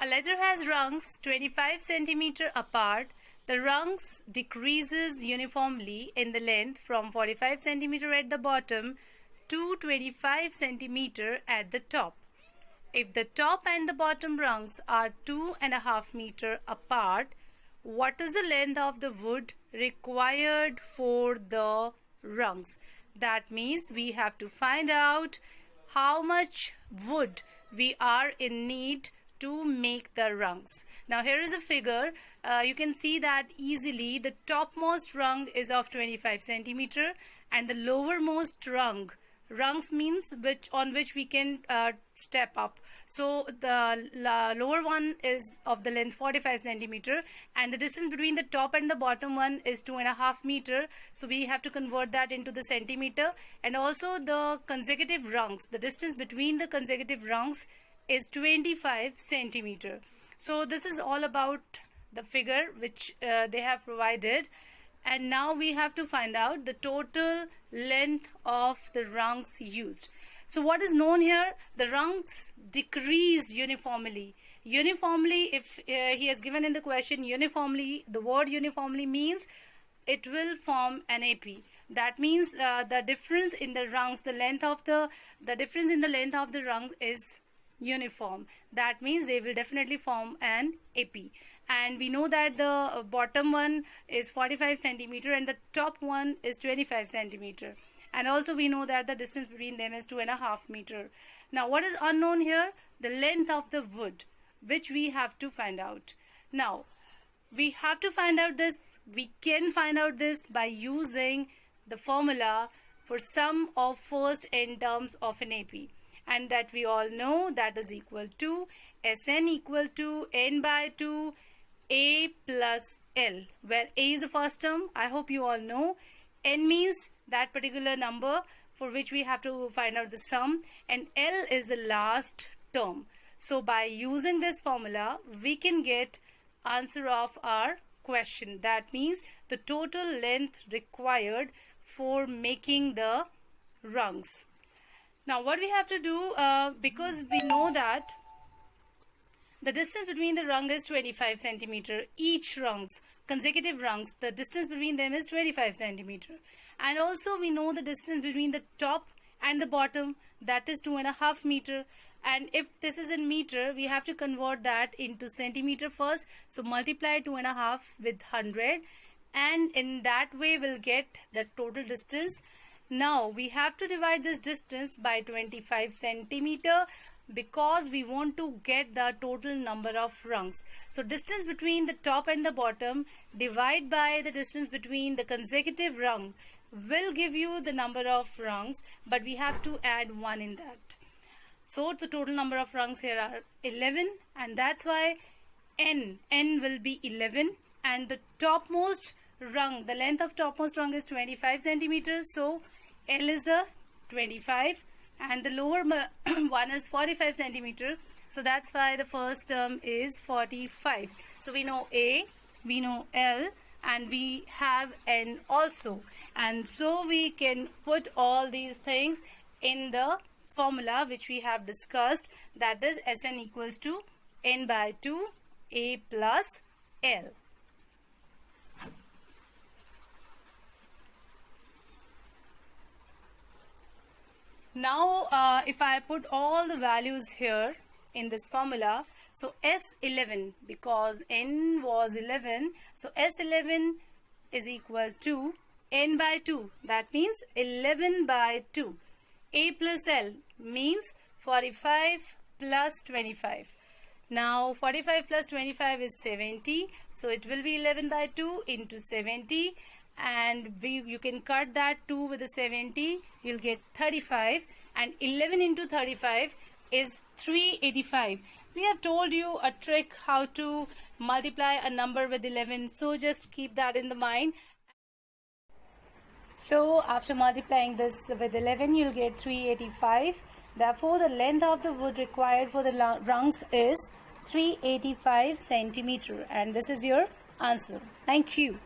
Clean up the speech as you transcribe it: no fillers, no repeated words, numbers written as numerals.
A letter has rungs 25 centimeter apart. The rungs decreases uniformly in the length from 45 centimeter at the bottom to 25 centimeter at the top. If the top and the bottom rungs are 2.5 meter apart, what is the length of the wood required for the rungs? That means we have to find out how much wood we are in need to make the rungs. Now here is a figure. You can see that easily the topmost rung is of 25 centimeter and the lowermost rungs means on which we can step up. So the lower one is of the length 45 centimeter and the distance between the top and the bottom one is 2.5 meter. So we have to convert that into the centimeter, and also the consecutive rungs, the distance between the consecutive rungs is 25 centimeter. So this is all about the figure which they have provided, and now we have to find out the total length of the rungs used. So what is known here? The rungs decrease uniformly. Uniformly, if he has given in the question uniformly, the word uniformly means it will form an AP. That means the difference in the rungs, the difference in the length of the rung is uniform. That means they will definitely form an AP. And we know that the bottom one is 45 centimeter and the top one is 25 centimeter. And also we know that the distance between them is 2.5 meter. Now what is unknown here? The length of the wood, which we have to find out. Now we have to find out this. We can find out this by using the formula for sum of first n terms of an AP. And that we all know, that is equal to Sn equal to n by 2 a plus l, where a is the first term. I hope you all know. N means that particular number for which we have to find out the sum, and l is the last term. So by using this formula we can get answer of our question. That means the total length required for making the rungs. Now what we have to do, because we know that the distance between the rung is 25 centimeter, each rungs, consecutive rungs, the distance between them is 25 centimeter, and also we know the distance between the top and the bottom, that is 2.5 meter, and if this is in meter we have to convert that into centimeter first. So multiply 2.5 with 100, and in that way we'll get the total distance. Now we have to divide this distance by 25 centimeter because we want to get the total number of rungs. So distance between the top and the bottom divide by the distance between the consecutive rung will give you the number of rungs, but we have to add 1 in that. So the total number of rungs here are 11, and that's why n will be 11, and the topmost rung, the length of topmost rung is 25 centimeters. So L is the 25 and the lower one is 45 centimeter. So that's why the first term is 45. So we know A, we know L, and we have N also. And so we can put all these things in the formula which we have discussed, that is Sn equals to n by 2 A plus L. Now if I put all the values here in this formula, so S11, because n was 11, so S11 is equal to n by 2, that means 11 by 2. A plus L means 45 plus 25. Now 45 plus 25 is 70, so it will be 11 by 2 into 70, and you can cut that 2 with the 70, you'll get 35, and 11 into 35 is 385. We have told you a trick how to multiply a number with 11, so just keep that in the mind. So after multiplying this with 11 you'll get 385. Therefore the length of the wood required for the rungs is 385 centimeter, and this is your answer. Thank you.